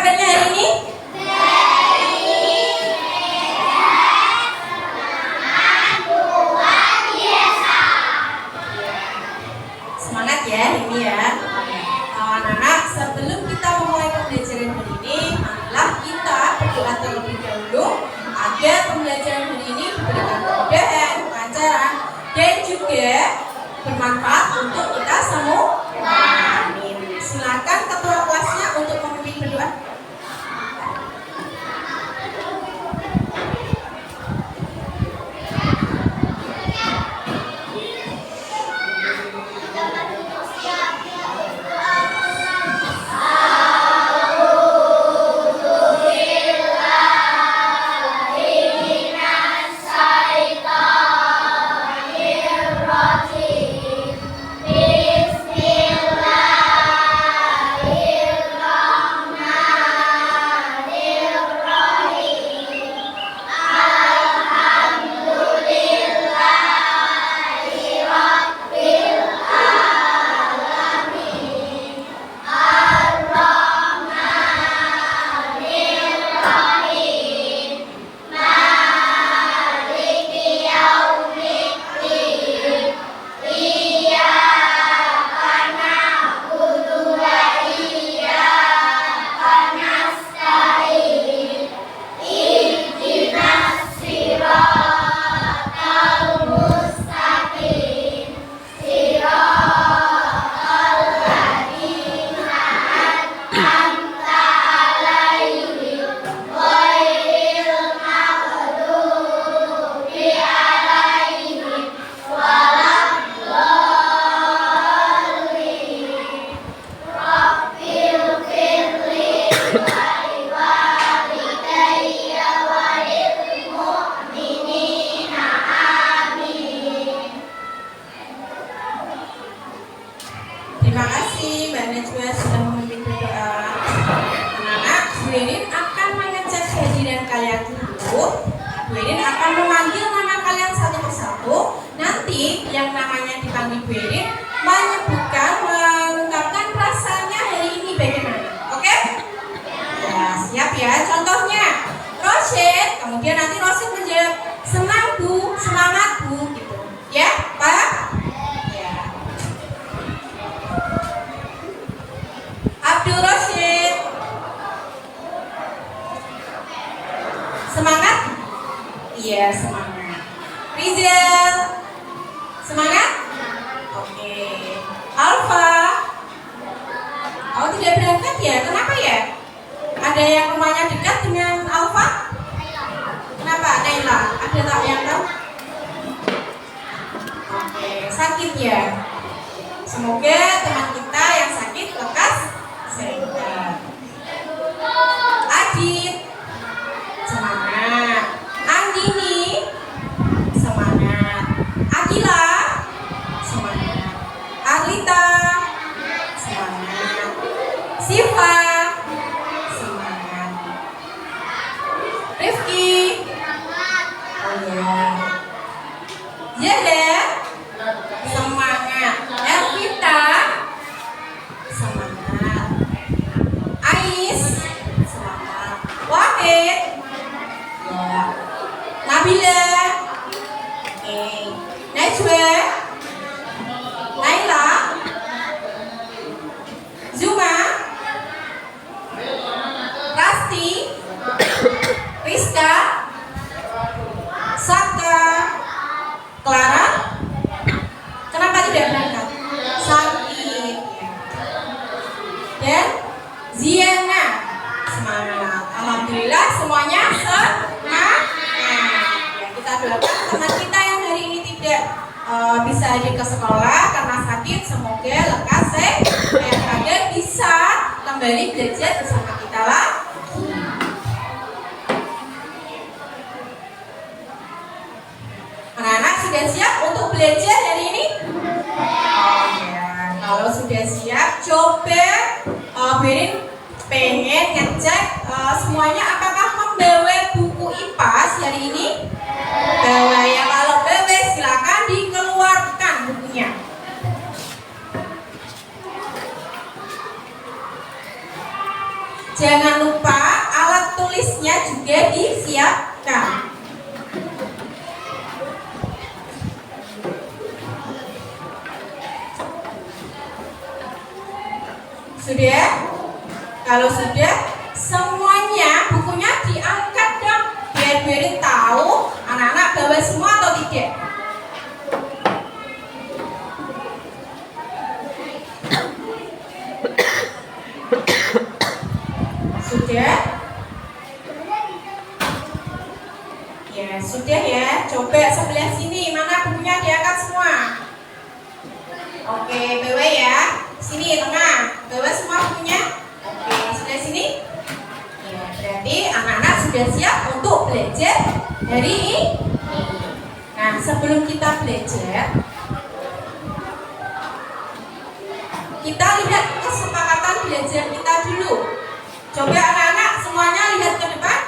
kabarnya hari ini? Semangat ya ini ya. Anak-anak, sebelum kita memulai pembelajaran hari ini, marilah kita berdoa terlebih dahulu agar pembelajaran hari ini diberikan kemudahan, kelancaran, dan juga bermanfaat untuk kita semua. Amin. Silakan ketua kelasnya untuk memimpin berdoa. Terima kasih Mbak Najwa sudah memimpin berdoa. Anak-anak, Bu Irin akan mengecek kehadiran kalian dulu. Bu Irin akan memanggil nama kalian satu persatu. Nanti yang namanya dipanggil Bu Irin menyebutkan, mengungkapkan rasanya hari ini bagaimana. Oke? Ya, siap ya. Contohnya, Rosyid, kemudian nanti Rosyid menjawab senang Bu, semangat Bu, gitu. Ya, Pak? Abdul Rosyid, semangat? Iya, semangat. Rizal, semangat? Oke. Alfa, oh tidak berangkat ya? Kenapa ya? Ada yang rumahnya dekat dengan Alfa? Kenapa? Naila, ada tak yang tahu? Oke, sakit ya? Semoga teman kita yang sakit lekas sehat. Adit, semangat. Andini, semangat. Akila, semangat. Arlita, semangat. Siva, semangat. Rifki, oh ya. Zahra, semangat. Elvita, semangat. Ais, semangat. Wahid, ya. Nabila, oke. Najwa, Naila, Zuma, Rasti, Rizka, Saka, Clara. Kenapa tidak berangkat? Sakit. Dan Ziana, semangat. Alhamdulillah semuanya semangat. Ya, kita doakan teman kita yang hari ini tidak bisa hadir ke sekolah karena sakit, semoga lekas sehat agar bisa kembali belajar bersama kita lagi. Anak-anak sudah siap untuk belajar hari ini? Oh ya, kalau sudah siap, coba Berin pengen ngecek semuanya apakah membawa buku IPAS hari ini? Bawa ya, kalau bawa silakan dikeluarkan bukunya. Jangan lupa alat tulisnya juga disiapkan. Sudah? Kalau sudah, semuanya bukunya diangkat dong. Biar Birin tahu anak-anak bawa semua atau tidak. Sudah? Ya, sudah ya. Coba sebelah sini, mana bukunya diangkat semua. Oke, bawa ya. Sini tengah, bawa semua bukunya. Oke, sebelah sini. Ya, berarti anak-anak sudah siap untuk belajar hari ini. Nah, sebelum kita belajar, kita lihat kesepakatan belajar kita dulu. Coba anak-anak semuanya lihat ke depan.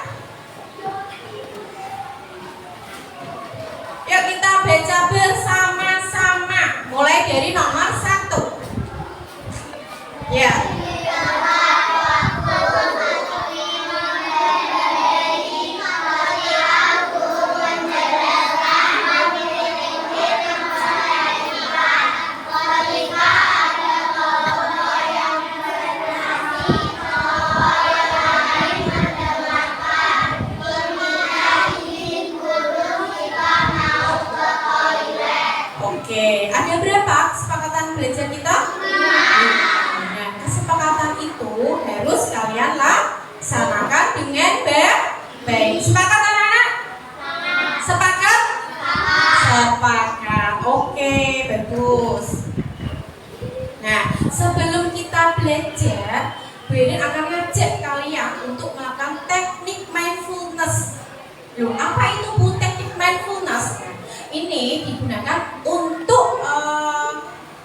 Yuk kita baca bersama-sama. Mulai dari nomor 1. Ya. Oke, ada berapa kesepakatan belajar kita? Nah, kesepakatan itu harus kalian laksanakan dengan baik. Sepakat anak-anak? Sepakat? Sepakat. Oke, bagus. Nah, sebelum kita belajar, Birin akan ngajak kalian untuk melakukan teknik mindfulness. Loh, apa itu Bu teknik mindfulness? Ini digunakan untuk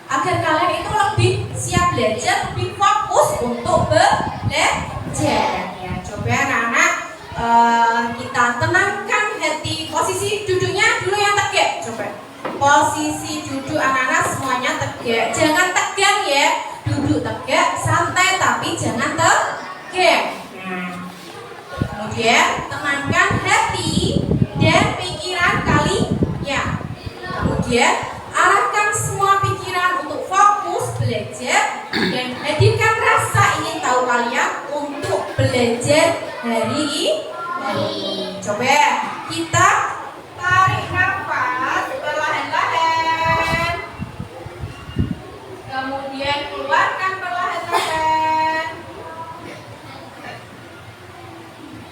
agar kalian itu lebih siap belajar, lebih fokus untuk belajar. Ya, coba anak-anak kita tenangkan hati. Posisi duduknya dulu yang tegak. Coba posisi duduk anak-anak semuanya tegak. Jangan tegang ya. Duduk tegak, santai tapi jangan tegang. Nah, kemudian tenangkan hati dan pikiran kalian. Kemudian arahkan semua pikiran untuk fokus belajar dan hadirkan rasa ingin tahu kalian untuk belajar hari ini. Coba kita tarik nafas perlahan-lahan. Kemudian keluarkan perlahan-lahan.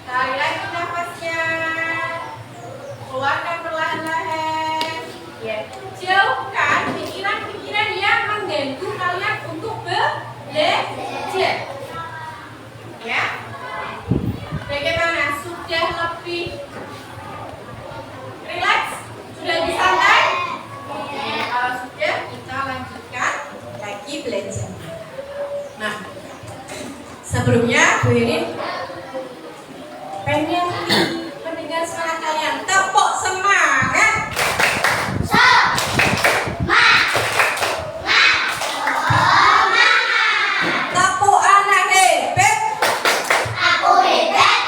Tarik lagi nafasnya. Keluarkan perlahan-lahan. Ya, jauhkan pikiran-pikiran yang mengganggu kalian untuk belajar. Ya, bagaimana? Sudah lebih rileks? Sudah lebih santai? Kalau sudah, kita lanjutkan lagi belajar. Nah, sebelumnya Bu Irin pengen mendengar suara kalian. Tepuk semangat. Tepuk anak hebat. Aku hebat.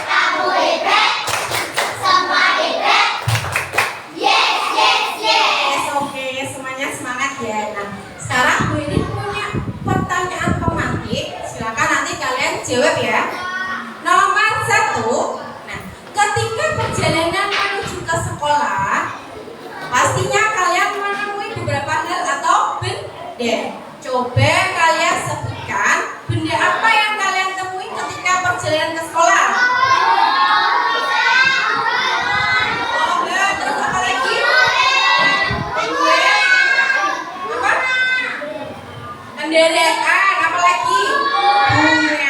Kamu hebat. Semua hebat. Yes, yes, yes. Oke, semuanya semangat ya. Nah, sekarang Bu Irin punya pertanyaan pemantik. Silakan nanti kalian jawab ya. Nomor 1. Nah, ketika perjalanan menuju ke sekolah, pastinya kalian menemui beberapa hal atau benda. Coba kalian sebutkan benda apa yang kalian temui ketika perjalanan ke sekolah. Terus apa lagi? Apa? Kendaraan. Apa lagi? Bunga.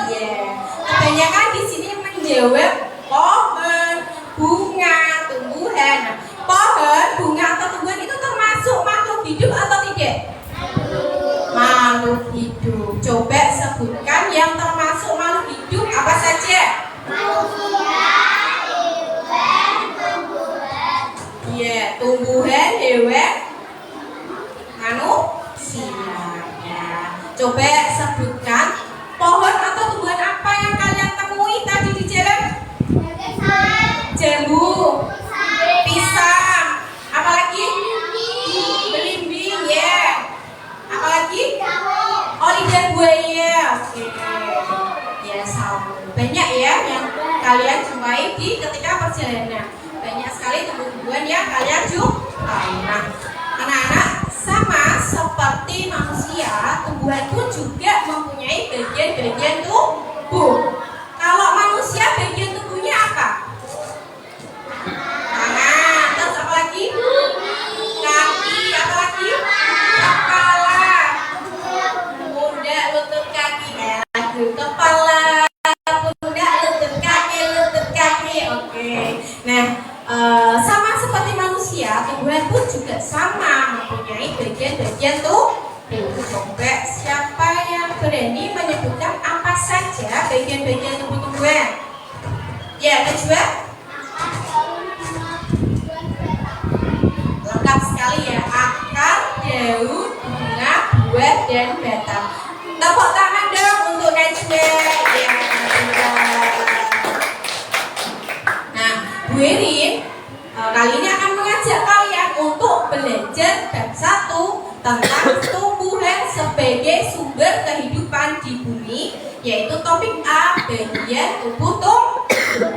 Iya. Kebanyakan di sini menjawab pohon, bunga, tumbuhan. Nah, pohon, bunga atau tumbuhan itu termasuk makhluk hidup atau tidak? Makhluk hidup. Coba sebutkan yang termasuk makhluk hidup apa saja? Iya, tumbuhan, hewan, manusia. Ya. Coba sebutkan pohon atau terjadi ketika perjalanan. Banyak sekali tumbuh-tumbuhan yang kalian jumpai. Nah, anak-anak, sama seperti manusia, tumbuhan pun juga mempunyai bagian-bagian tubuh. Kalau manusia bagian tubuhnya apa? Tangan, terus apa lagi? Kaki, apa lagi? Kepala, pundak, lutut, kaki. Kepala, pundak, lutut, kaki. Oke. Nah, sama seperti manusia, tumbuhan pun juga sama mempunyai bagian-bagian tubuh. Coba siapa yang berani menyebutkan apa saja bagian-bagian tubuh tumbuhan? Ya, coba. Lengkap sekali ya, akar, daun, bunga, buah, dan batang. Tepuk tangan dong untuk Najwa. Ya, nah, Bu Erin kali ini akan mengajak kalian untuk belajar bab 1 tentang tumbuhan sebagai sumber kehidupan di bumi, yaitu topik A, bagian tubuh tumbuhan.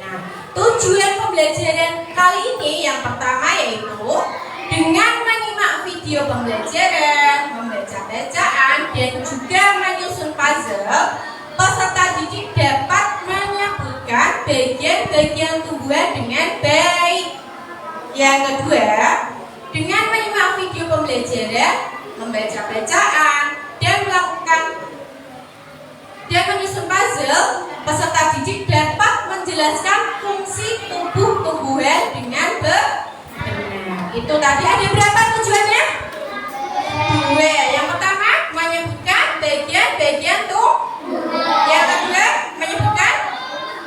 Nah, tujuan pembelajaran kali ini yang pertama yaitu dengan menyimak video pembelajaran, membaca bacaan, dan juga menyusun puzzle, peserta didik dapat menyebutkan bagian-bagian tumbuhan dengan baik. Yang kedua, dengan menyimak video pembelajaran, membaca bacaan, dan melakukan dan menyusun puzzle, peserta didik dapat menjelaskan fungsi tubuh tumbuhan dengan benar. Itu tadi ada berapa tujuannya? 2. Yang pertama, menyebutkan bagian-bagian tubuh. Yang kedua,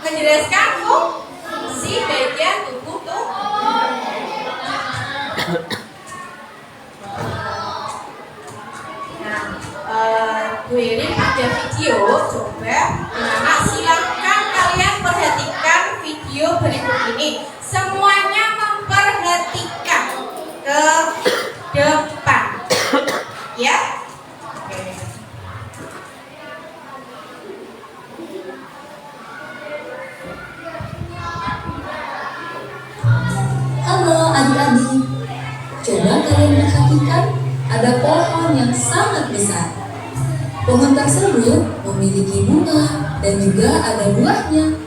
menjelaskan fungsi bagian tubuh Bu Erin ada video, coba anak silakan kalian perhatikan video berikut ini. Semuanya memperhatikan ke depan, ya. Oke. Halo adik-adik, coba kalian perhatikan ada pohon yang sangat besar. Pohon tersebut memiliki bunga dan juga ada buahnya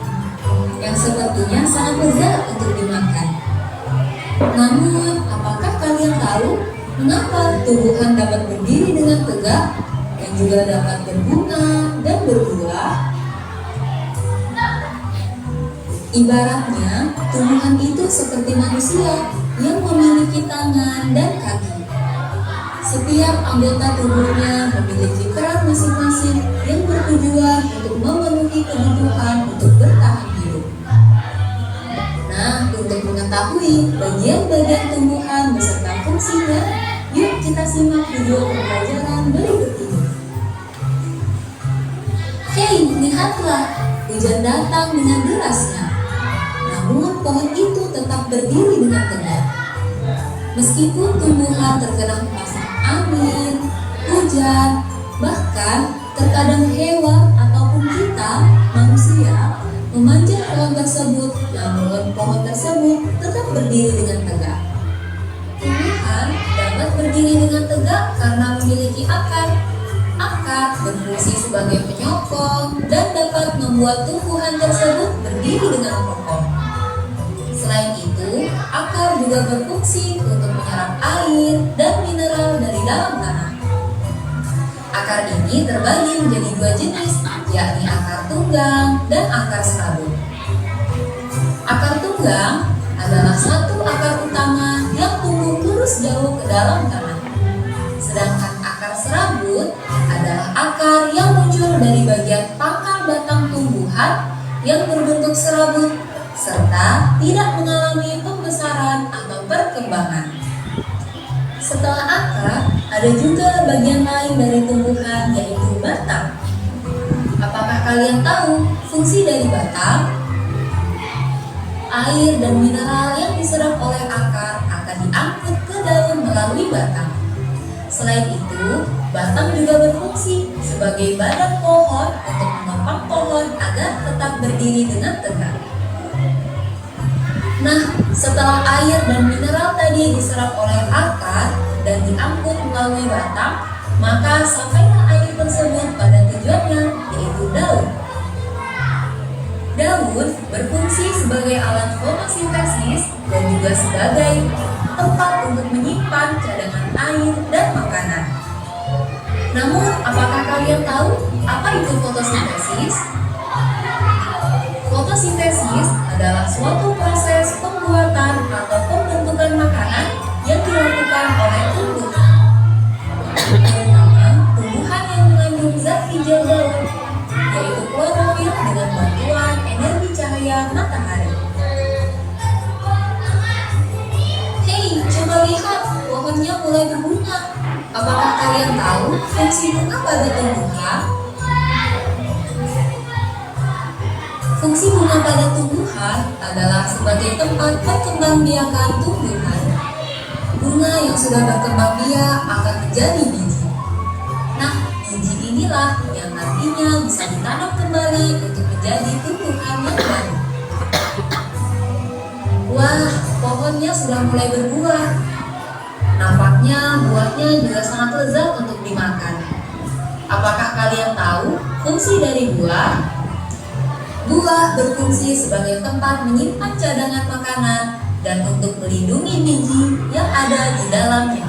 yang sepertinya sangat lezat untuk dimakan. Namun, apakah kalian tahu mengapa tumbuhan dapat berdiri dengan tegak dan juga dapat berbunga dan berbuah? Ibaratnya, tumbuhan itu seperti manusia yang memiliki tangan dan kaki. Setiap anggota tubuhnya memiliki peran masing-masing yang bertujuan untuk memenuhi kebutuhan untuk bertahan hidup. Nah, untuk mengetahui bagian-bagian tumbuhan beserta fungsinya, yuk kita simak video pembelajaran berikut ini. Hei, lihatlah, hujan datang dengan derasnya. Namun pohon itu tetap berdiri dengan tegak. Meskipun tumbuhan terkena panas angin, hujan, bahkan terkadang hewan ataupun kita, manusia, memanjat pohon tersebut, namun pohon tersebut tetap berdiri dengan tegak. Tumbuhan dapat berdiri dengan tegak karena memiliki akar. Akar berfungsi sebagai penyokong dan dapat membuat tumbuhan tersebut berdiri dengan kokoh. Selain itu, akar juga berfungsi untuk menyerap air dan mineral dari dalam tanah. Akar ini terbagi menjadi 2 jenis, yakni akar tunggang dan akar serabut. Akar tunggang adalah satu akar utama yang tumbuh lurus jauh ke dalam tanah. Sedangkan akar serabut adalah akar yang muncul dari bagian pangkal batang tumbuhan yang berbentuk serabut serta tidak mengalami pembesaran atau perkembangan. Setelah akar, ada juga bagian lain dari tumbuhan, yaitu batang. Apakah kalian tahu fungsi dari batang? Air dan mineral yang diserap oleh akar akan diangkut ke daun melalui batang. Selain itu, batang juga berfungsi sebagai badan pohon untuk menopang pohon pohon agar tetap berdiri dengan tegak. Nah, setelah air dan mineral tadi diserap oleh akar dan diangkut melalui batang, maka sampailah air tersebut pada tujuannya, yaitu daun. Daun berfungsi sebagai alat fotosintesis dan juga sebagai tempat untuk menyimpan cadangan air dan makanan. Namun, apakah kalian tahu apa itu fotosintesis? Fotosintesis adalah suatu proses pembuatan atau pembentukan makanan yang dilakukan oleh tumbuhan, terutama tumbuhan yang mengandung zat hijau daun, yaitu klorofil dengan bantuan energi cahaya matahari. Hei, coba lihat, pohonnya mulai berbunga. Apakah kalian tahu fungsi bunga pada tumbuhan? Fungsi bunga pada tumbuhan adalah sebagai tempat perkembangbiakan tumbuhan. Bunga yang sudah berkembang biak akan menjadi biji. Nah, biji inilah yang nantinya bisa ditanam kembali untuk menjadi tumbuhan yang baru. Wah, pohonnya sudah mulai berbuah. Nampaknya buahnya juga sangat lezat untuk dimakan. Apakah kalian tahu fungsi dari buah? Buah berfungsi sebagai tempat menyimpan cadangan makanan dan untuk melindungi biji yang ada di dalamnya.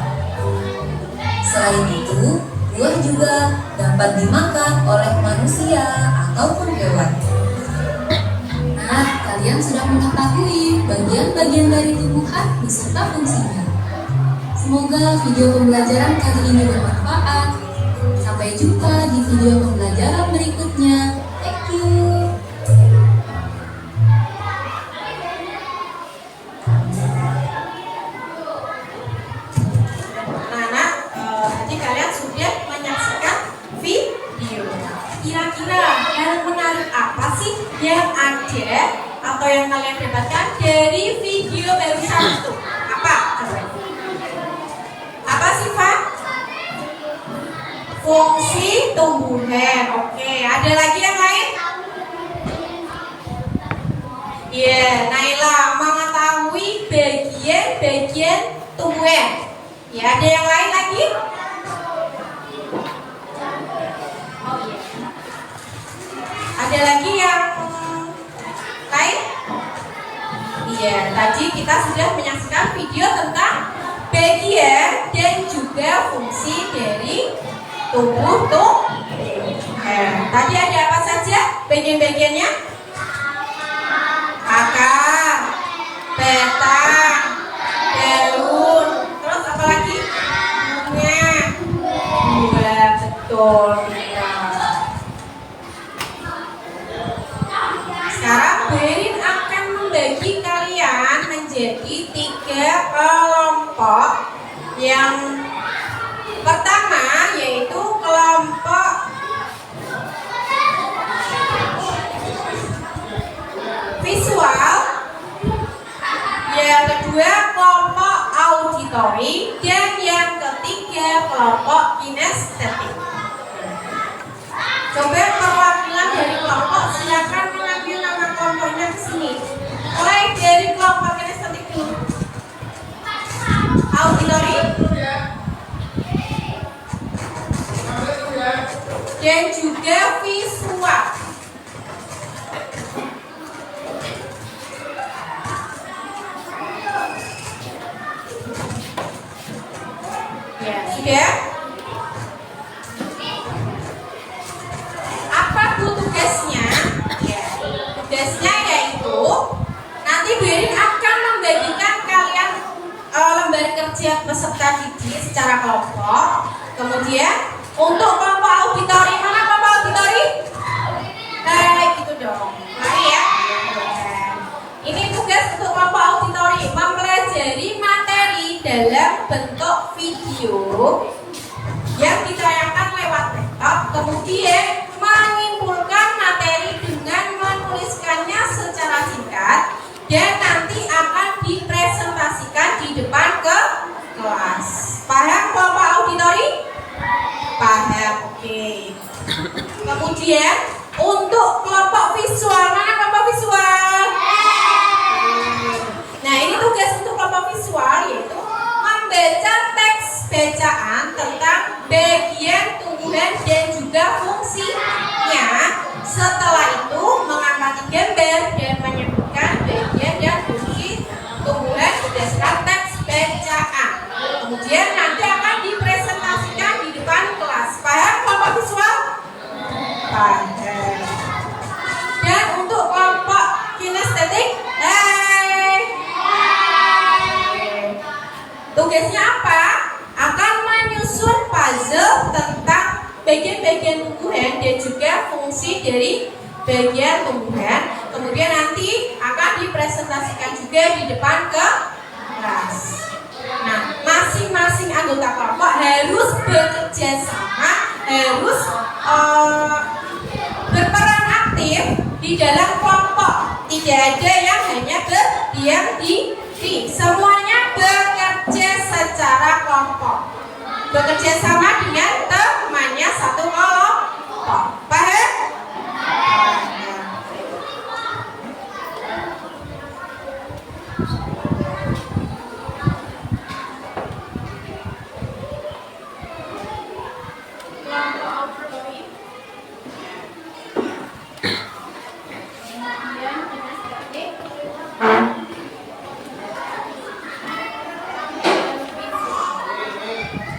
Selain itu, buah juga dapat dimakan oleh manusia ataupun hewan. Nah, kalian sudah mengetahui bagian-bagian dari tumbuhan beserta fungsinya. Semoga video pembelajaran kali ini bermanfaat. Sampai jumpa di video pembelajaran berikutnya. Thank you. Anak-anak, tadi kalian sudah menyaksikan video. Kira-kira yang menarik apa sih yang ada atau yang kalian dapatkan dari video barusan itu? Apa? Coba. Apa sih, Pak? Fungsi tumbuhan. Oke, ada lagi yang lain? Iya, Naila mengetahui bagian-bagian tumbuhan. Ya, ada yang lain lagi? Oh iya. Ada lagi yang lain? Iya, tadi kita sudah menyaksikan video tentang bagian dan juga fungsi dari tubuh tumbuhan. Tadi ada apa saja bagian-bagiannya? Akar, batang, daun, terus apa lagi? Bunga. Buah, betul. Sekarang Bu Erin akan membagi kalian menjadi 3 kelompok. Yang pertama yaitu kelompok visual, yang kedua kelompok auditori, dan yang ketiga kelompok kinestetik. Coba perwakilan dari kelompok silakan mengambil nama kelompoknya ke sini. Mulai dari kelompok kinestetik dulu. Auditori dan juga visual. Ya, sudah. Apa Bu tugasnya? Ya, tugasnya yaitu nanti Bu Erin akan membagikan kalian lembar kerja peserta didik secara kelompok. Kemudian untuk kelompok auditori, mana kelompok auditori? Gitu dong. Mari ya. Ini tugas untuk kelompok auditori, mempelajari materi dalam bentuk video yang ditayangkan lewat laptop, kemudian menyimpulkan materi dengan menuliskannya secara singkat dan nanti akan dipresentasikan di depan ke kelas. Paham kelompok auditori? Paham, oke. Kemudian Untuk kelompok visual, mana kelompok visual? Nah, ini tugas untuk kelompok visual yaitu membaca teks bacaan tentang bagian tumbuhan dan juga fungsinya. Setelah itu mengamati gambar dan menyebutkan bagian dan fungsi tumbuhan berdasarkan teks bacaan. Kemudian nanti akan dipresentasikan di depan kelas. Paham kelompok visual? Paham. Dan untuk kelompok kinestetik, tugasnya apa? Akan menyusun puzzle tentang bagian-bagian tumbuhan dan juga fungsi dari bagian tumbuhan. Kemudian nanti akan dipresentasikan juga di depan kelas. Nah, masing-masing anggota kelompok harus bekerja sama, harus berperan aktif di dalam kelompok. Tidak ada yang hanya berdiam diri. Semuanya bekerja secara kelompok. Bekerja sama dengan temannya satu kelompok. Paham?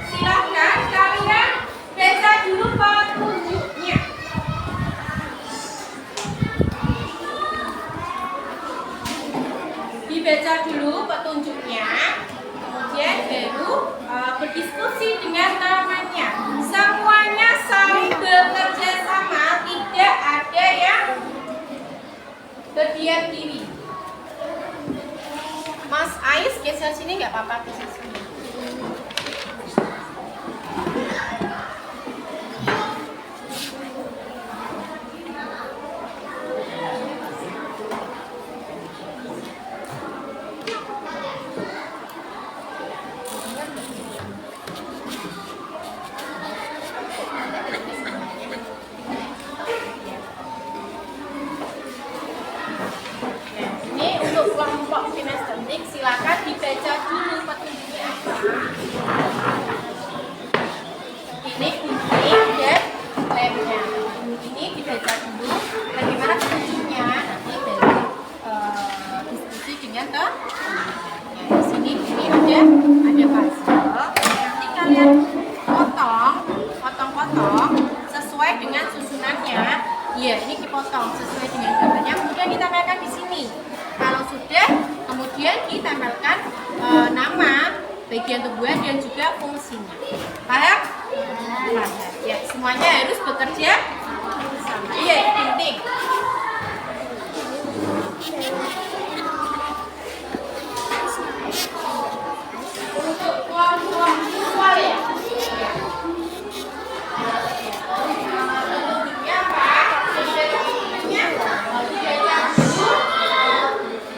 Silahkan kalian baca dulu petunjuknya. Dibaca dulu petunjuknya, kemudian baru berdiskusi dengan temannya. Semuanya saling bekerja sama, tidak ada yang berdiam diri. Mas Ais geser sini nggak apa-apa, geser sini. Ini untuk kelompok kinestetik, silakan dibaca dulu petunjuknya apa. Ini gunting dan lemnya. Ini dibaca dulu bagaimana petunjuknya. Nanti baru diskusi dengan di sini ini ada puzzle. Nanti kalian potong sesuai dengan susunannya. Iya, ini dipotong sesuai dengan gambarnya. Kemudian ditempelkan di sini. Kalau sudah, kemudian ditempelkan nama bagian tumbuhan dan juga fungsinya. Paham? Paham. Ya, semuanya harus bekerja sama. Iya, itu penting. Untuk kelompok visual ya. Bentuknya apa? Bentuknya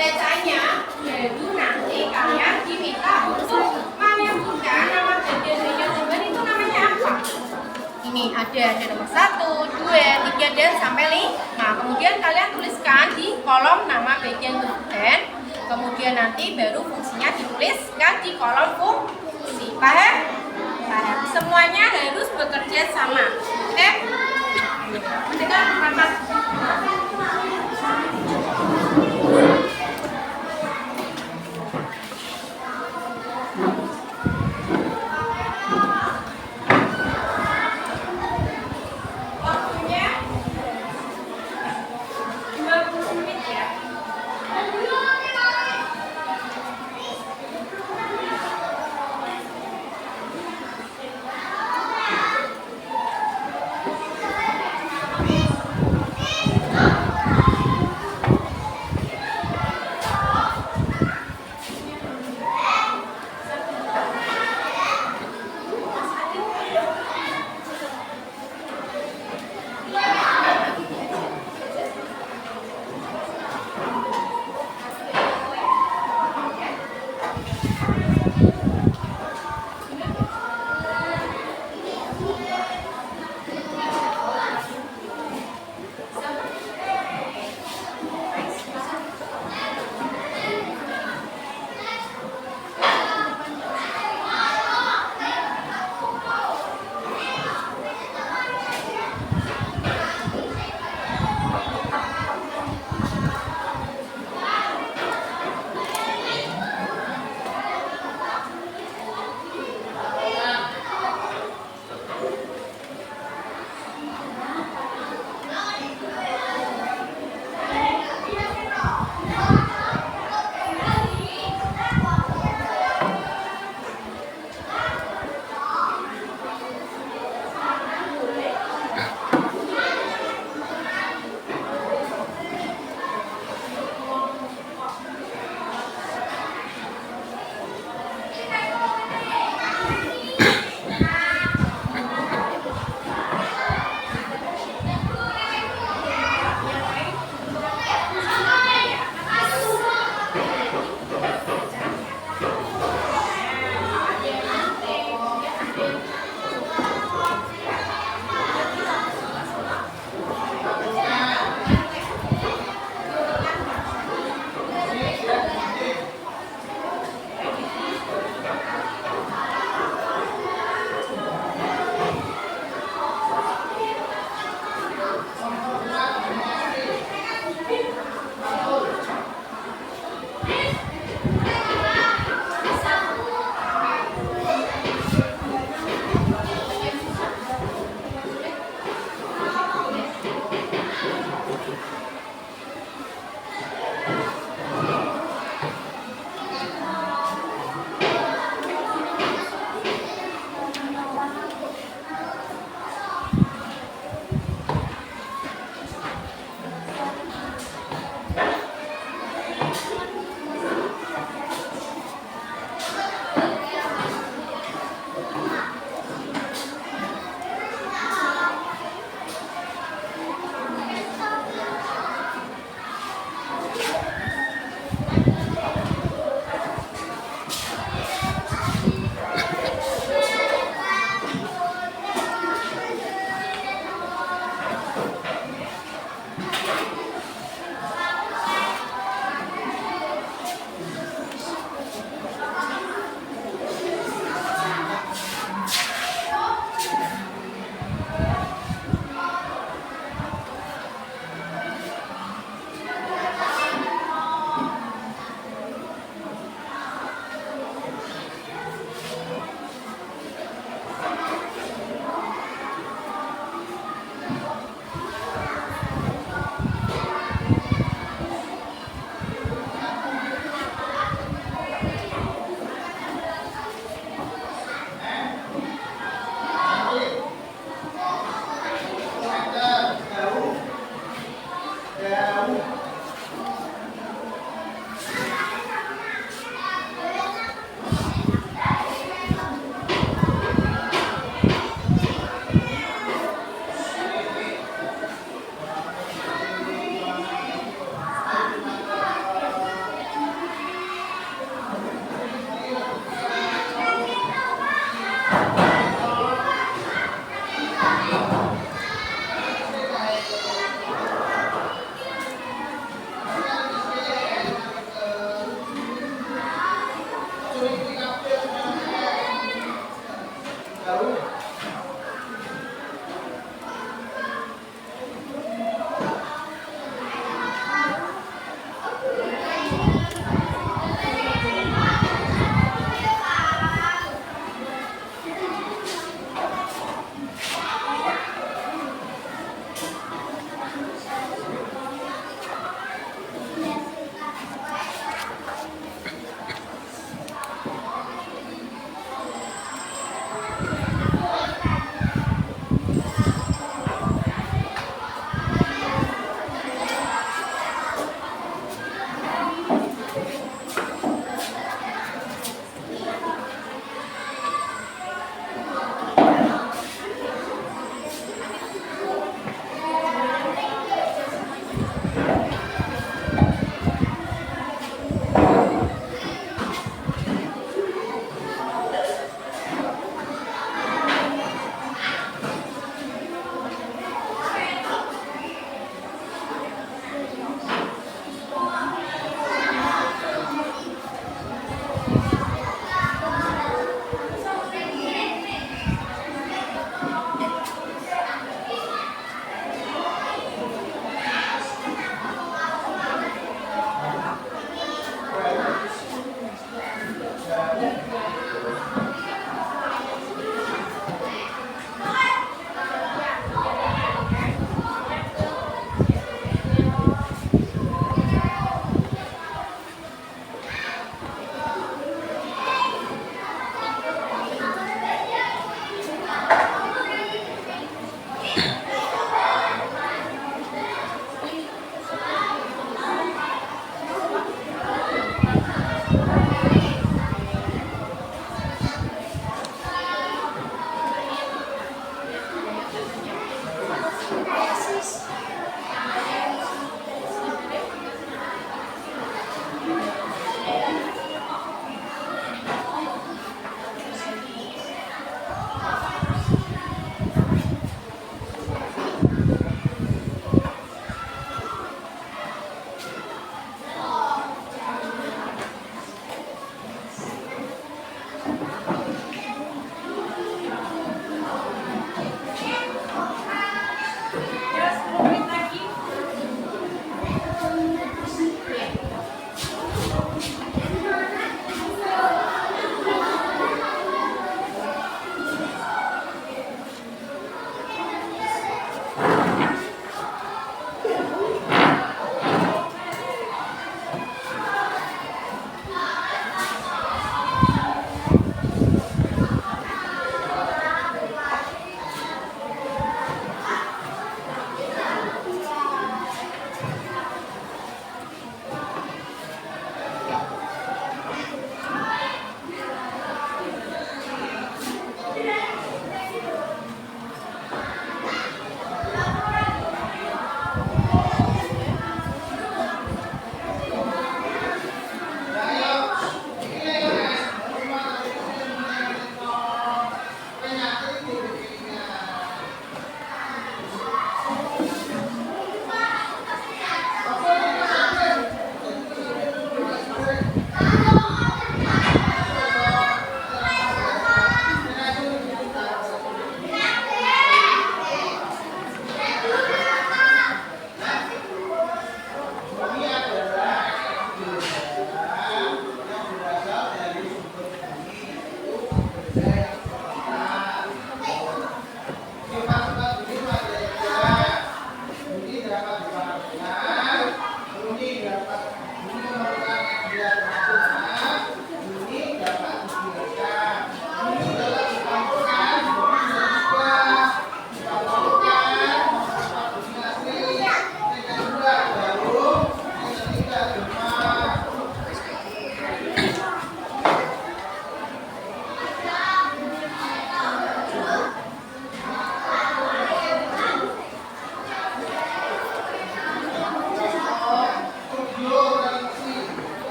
bacanya, baru nanti kalian diminta untuk menyebutkan nama bagian-bagian tumbuhan itu namanya apa. Ini ada nomor 1, 2, 3 dan sampai 5. Kemudian kalian tuliskan di kolom nama bagian tumbuhan. Kemudian nanti baru fungsinya dituliskan di kolom fungsi. Paham? Paham. Semuanya harus bekerja sama. Oke? Mendengar rapat. Waktunya 20 menit ya.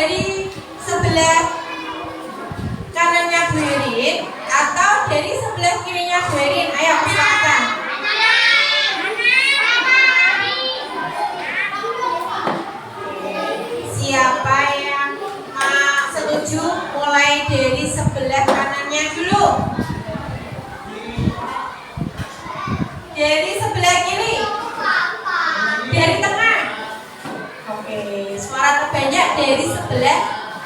dari sebelah kanannya Bu Irin atau dari sebelah kirinya Bu Irin? Ayo silakan. Siapa yang setuju mulai dari sebelah kanannya dulu? Dari sebelah kiri? Dari tengah? Oke, suara terbanyak dari sebelah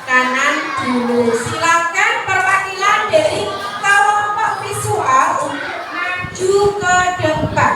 kanan dulu. Silakan perwakilan dari kelompok visual untuk maju ke depan.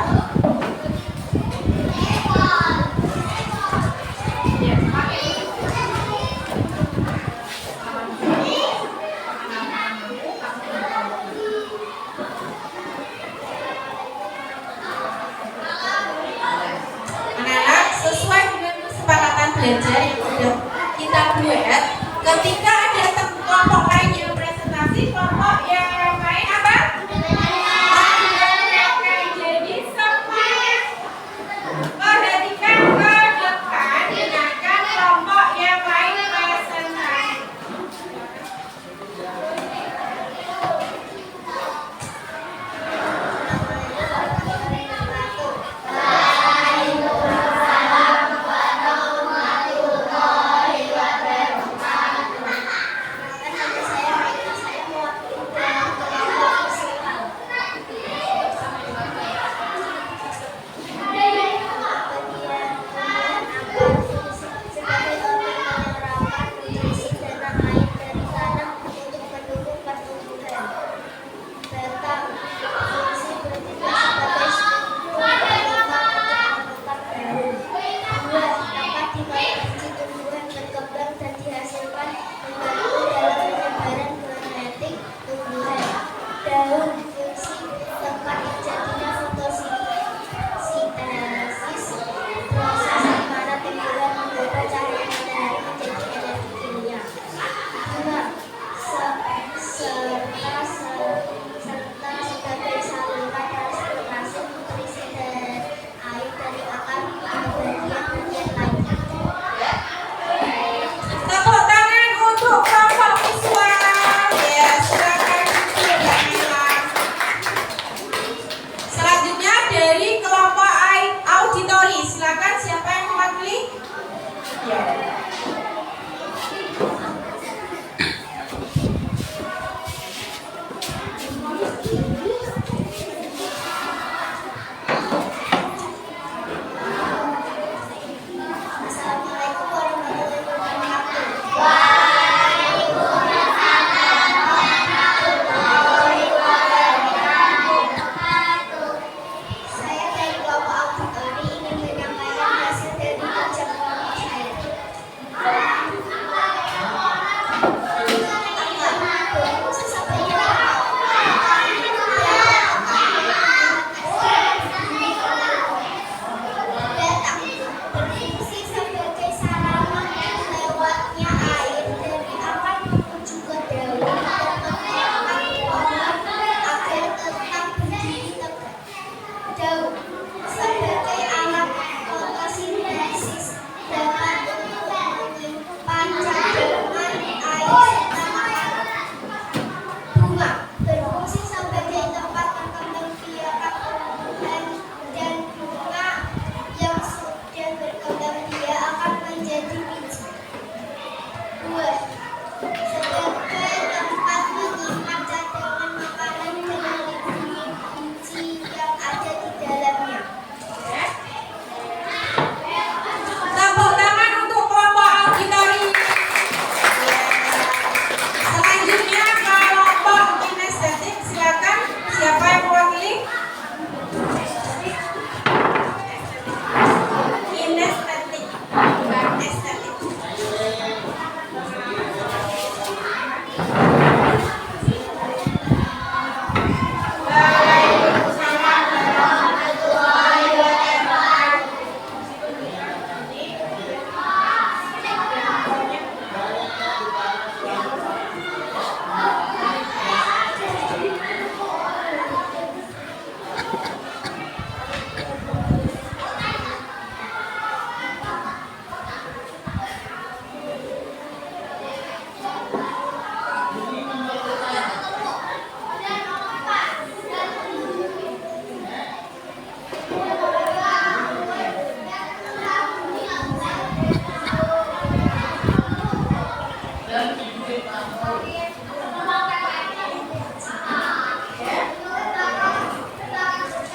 Anak-anak, sesuai dengan kesepakatan belajar yang sudah kita buat, ketika ada kelompok lain yang presentasi, kelompok yang lain apa? Mendengarkan. Jadi semuanya perhatikan ke depan, dengarkan kelompok yang lain presentasi.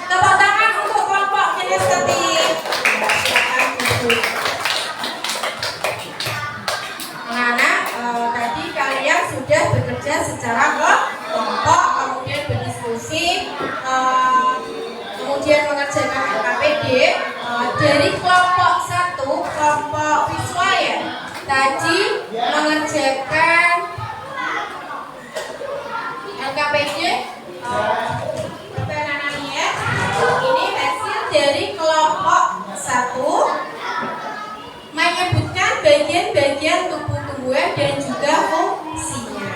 Tepuk tangan untuk kelompok kinestetik. Silakan duduk. Anak-anak, tadi kalian sudah bekerja secara kelompok, kemudian berdiskusi, kemudian mengerjakan LKPD dari kelompok 1, kelompok visual ya. Tadi mengerjakan LKPD ya. Ini hasil dari kelompok 1 menyebutkan bagian-bagian tumbuh-tumbuhan dan juga fungsinya.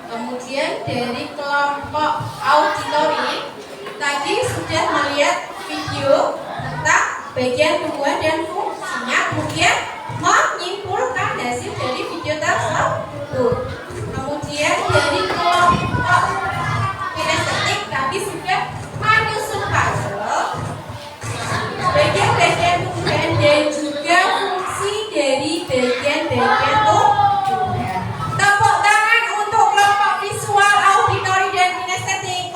Kemudian dari kelompok auditori tadi sudah melihat video tentang bagian tumbuhan dan fungsinya, kemudian menyimpulkan hasil dari video tersebut. Kemudian dari kelompok kinestetik tadi sudah menyusun puzzle bagian-bagian tumbuhan dan juga fungsi dari bagian-bagian tumbuhan. Tepuk tangan untuk kelompok visual, auditori dan kinestetik.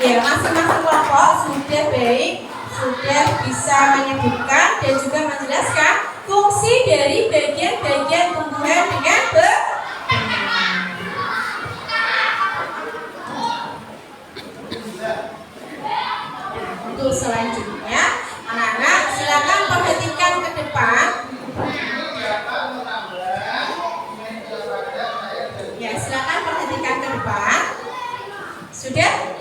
Ya, masing-masing kelompok sudah baik, sudah bisa menyebutkan dan juga menjelaskan fungsi dari bagian-bagian tumbuhan dengan benar. Untuk selanjutnya, anak-anak silakan perhatikan ke depan. Ya, silakan perhatikan ke depan. Sudah?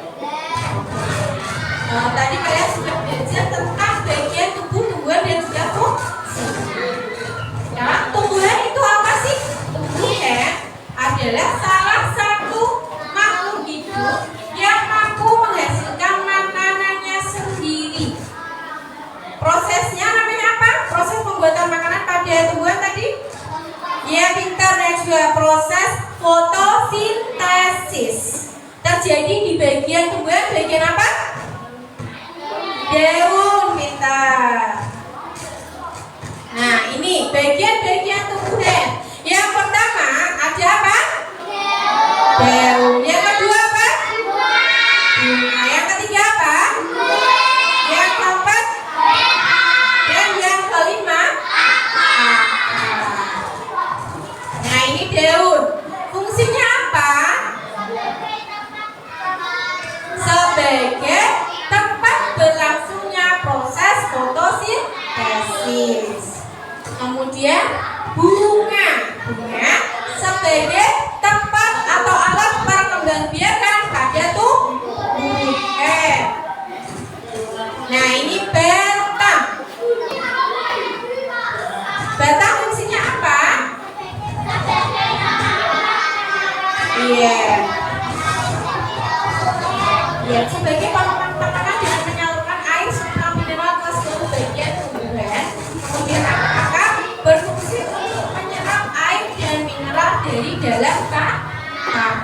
Tadi kalian sudah belajar tentang bagian tubuh, tumbuhan dan juga fungsi. Ya, tumbuhan itu apa sih? Tumbuhan adalah salah satu makhluk hidup yang mampu menghasilkan makanannya sendiri. Prosesnya namanya apa? Proses pembuatan makanan pada tumbuhan tadi? Ya, pintar, dan juga proses fotosintesis terjadi di bagian tumbuhan. Bagian apa? Daun, pintar. Nah, ini bagian-bagian tumbuhan. Yang pertama ada apa? Daun. Yang kedua apa? Bunga. Yang ketiga apa? Yang keempat? Dan yang kelima? Akar. Nah, ini daun. Fungsinya apa? Sebagai tempat berlangsungnya proses fotosintesis. Kemudian bunga sebagai tempat atau alat perkembangbiakan pada tumbuhan. Nah, ini batang. Batang fungsinya apa? Iya. Ya, sebagai pakan makanan dengan menyalurkan air serta mineral ke seluruh bagian tumbuhan. Kemudian akar berfungsi untuk menyerap air dan mineral dari dalam tanah. Nah,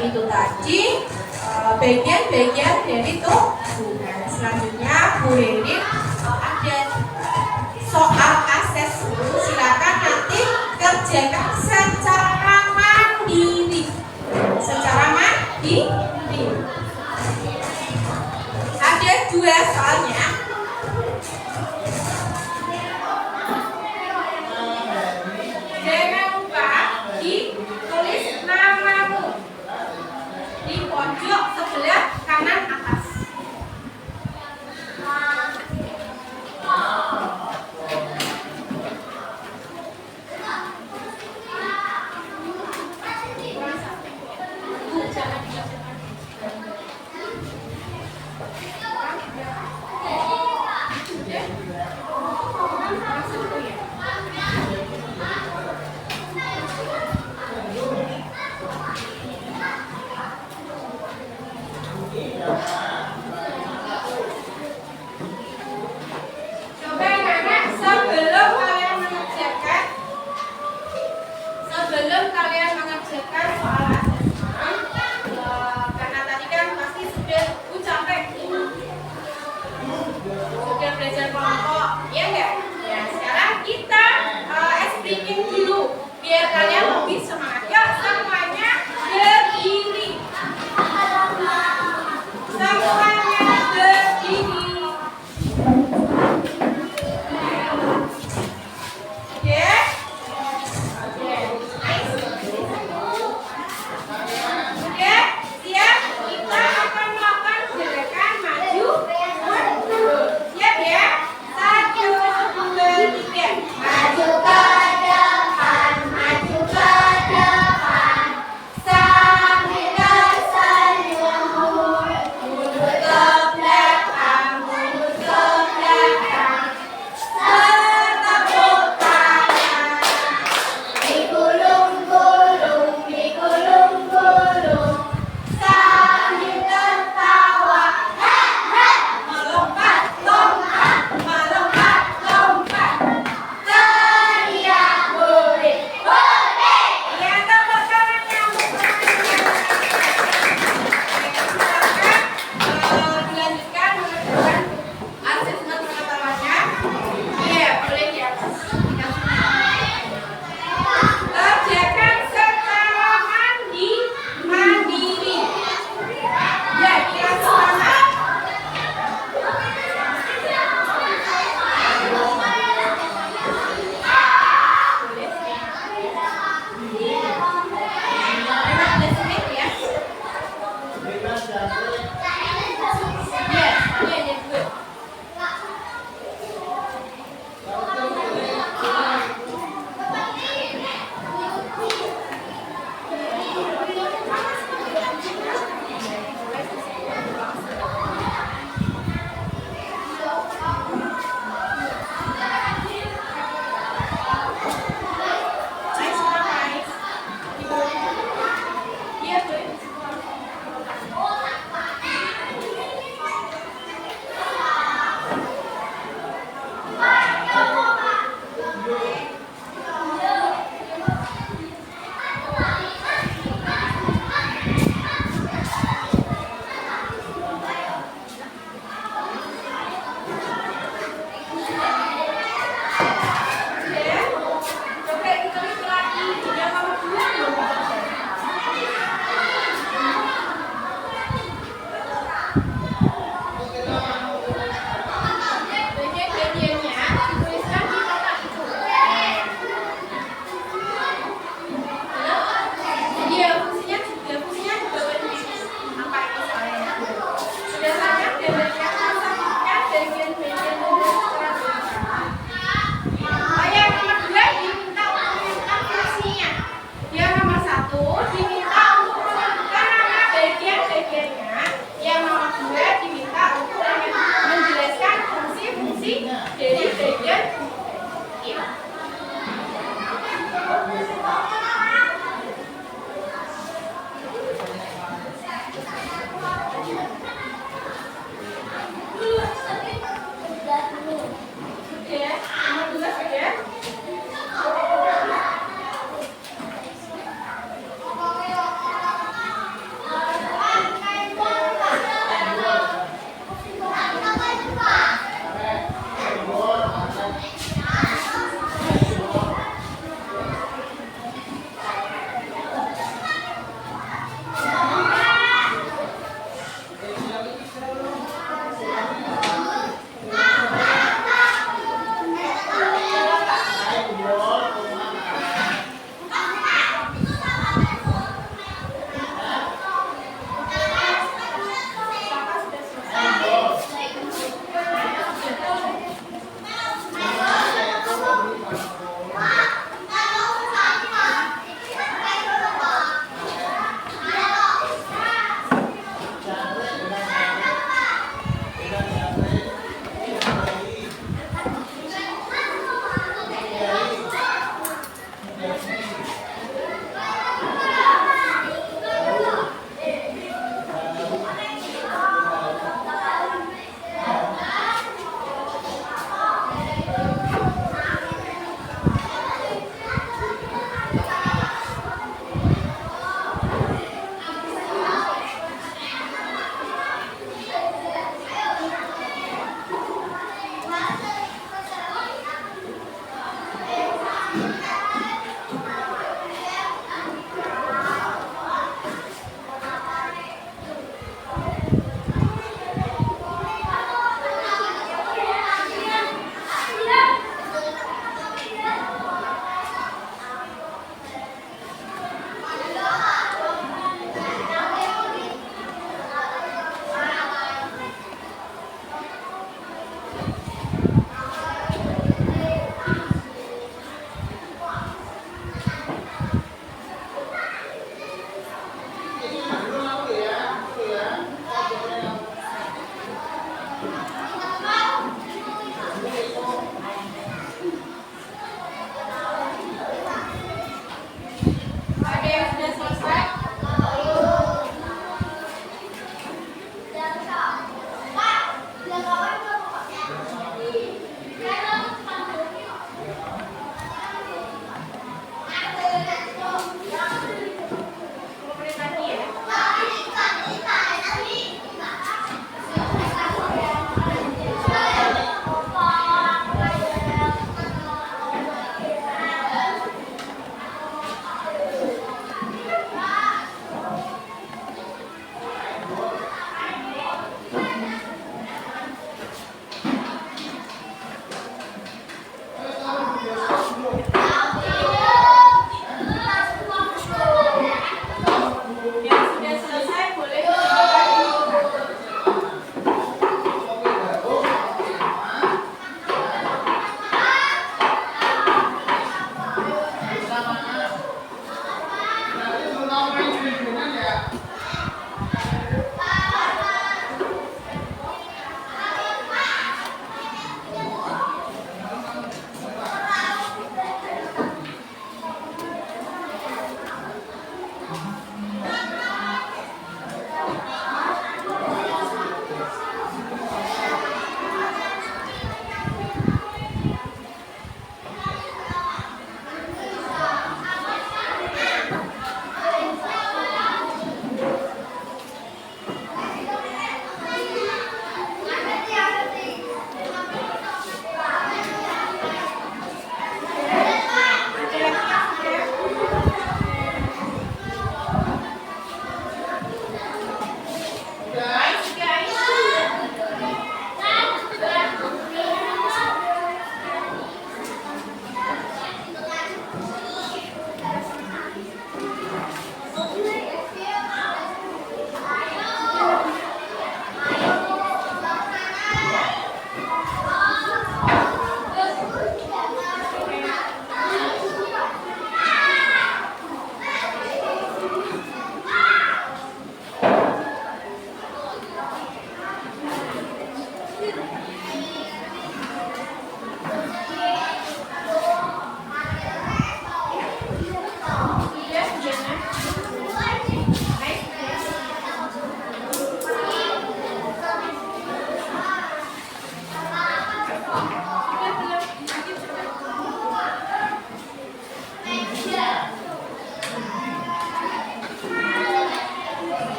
itu tadi bagian-bagian dari tumbuhan. Selanjutnya Bu Ririn ada soal asesmen. Silakan nanti kerjakan secara mandiri. Ada 2 soalnya. Jangan lupa ditulis namamu di pojok sebelah kanan atas. Coba anak-anak sebelum kalian mengerjakan soal asesmen, karena tadi kan pasti sudah capek, sudah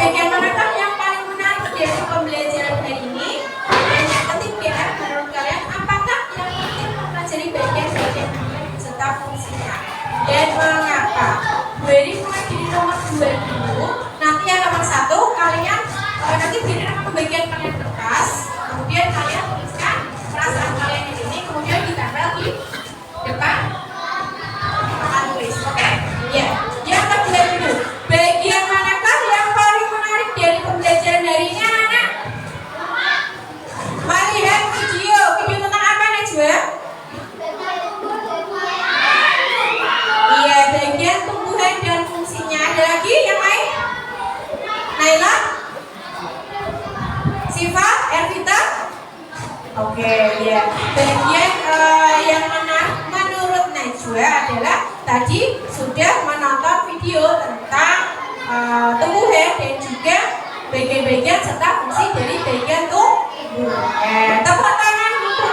Bagaimanakah yang paling menarik dari pembelajaran hari ini? Dan yang ketiga, menurut kalian apakah yang penting mempelajari bagian-bagian serta fungsinya? Dan mengapa? Bu Eri mulai dari nomor 2 dulu. Nanti yang nomor 1 kalian nanti beri nama bagian kalian kertas. Kemudian kalian tuliskan perasaan kalian di sini. Kemudian ditempel di depan papan tulis. Oke? Ya. Yang kedua dulu. Bagian manakah yang paling menarik dari pembelajaran hari ini, anak-anak? Melihat video. Video tentang apa, Najwa? Iya, bagian tumbuhan dan fungsinya. Ada lagi yang lain? Naila? Siva? Ervita? Oke, ya. Bagian yang menarik menurut Najwa adalah tadi sudah menonton video tentang tumbuhan dan juga bagian-bagian serta fungsi dari bagian tumbuhan. Tepuk tangan untuk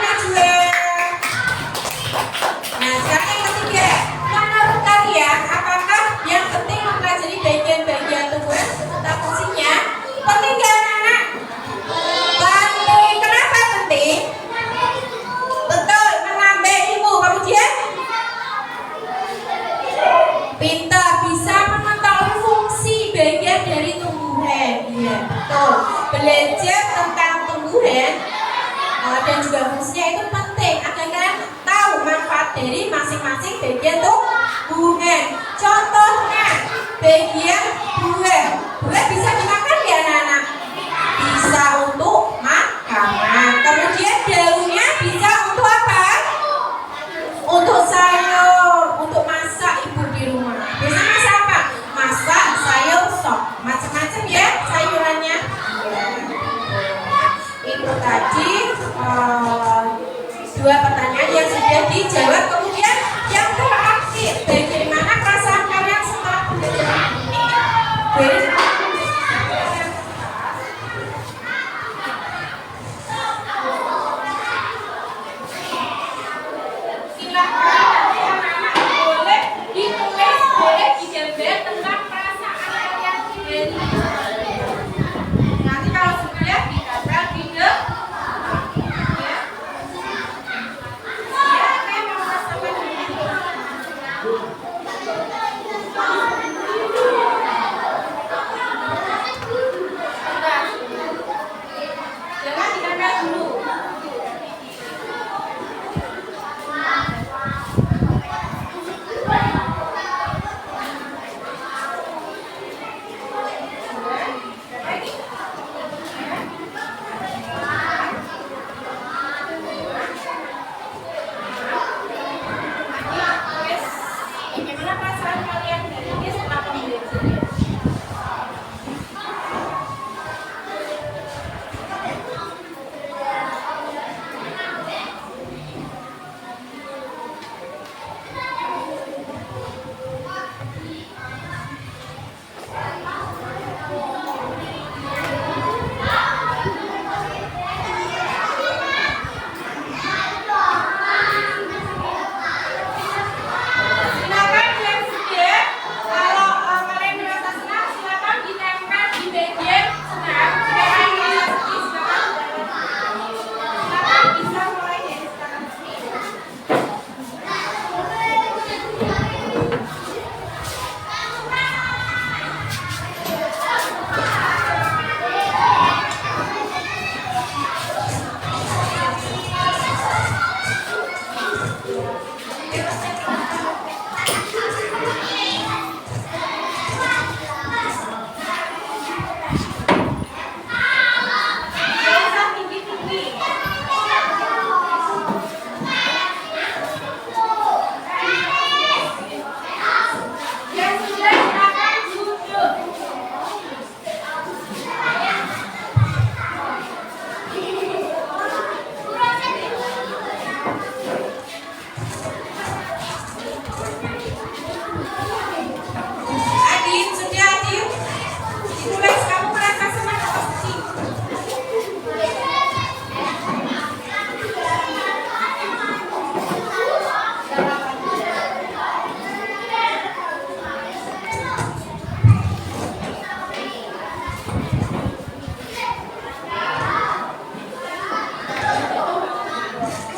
dan juga fungsinya itu penting agar kalian tahu manfaat dari masing-masing bagian tubuhan. Contohnya bagian buah. Buah bisa dimakan ya anak-anak? Bisa untuk makanan. Kemudian daunnya bisa untuk apa? Untuk sayur, untuk masak ibu di rumah. Biasanya masak apa? Masak sayur sop, macam-macam ya sayurannya. Itu tadi dua pertanyaan yang sudah dijawab. Kemudian yang terakhir, bagaimana perasaan kalian setelah pembelajaran ini? Silakan nanti anak-anak boleh ditulis, boleh digambar tentang perasaan kalian sendiri. Nanti kalau sudah digambar di depan. Ya. Ya, kayak mau merasakan ini. Jangan digambar dulu. Bagaimana perasaan kalian hari ini setelah pembelajaran? Silakan yang sudah, kalau kalian merasa senang, silakan ditempel di bagian senang. Jika kalian merasa sedih, silakan bisa mulai dari sekarang. Jangan usah tinggi-tinggi. Yang sudah, silakan duduk. Adin, sudah Adin? Ditulis kamu merasa senang atau sedih?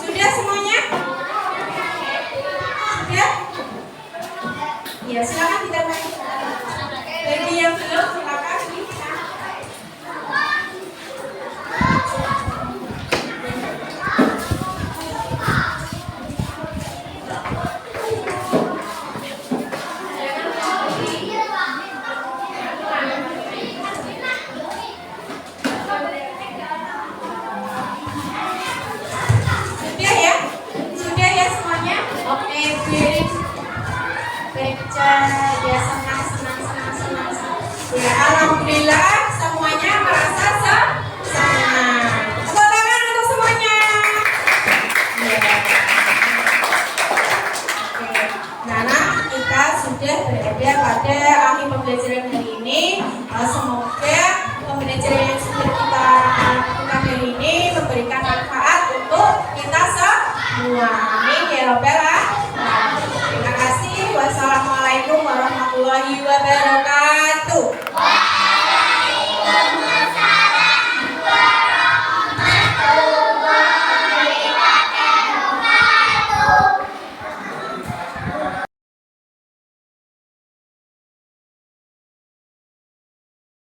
Sudah semuanya? Sudah? Ya, silakan ditambah. Bagi yang belum, silakan bisa. Sudah ya? Sudah ya semuanya? Oke, baik. Ya, senang. Ya, alhamdulillah semuanya merasa senang. Tepuk tangan untuk semuanya. Ya. Oke. Nah, kita sudah berada pada akhir pembelajaran hari ini. Semoga pembelajaran yang sudah kita lakukan hari ini memberikan manfaat untuk kita semua. Amin ya rabbal alamin. Terima kasih. Wassalamualaikum warahmatullahi wabarakatuh.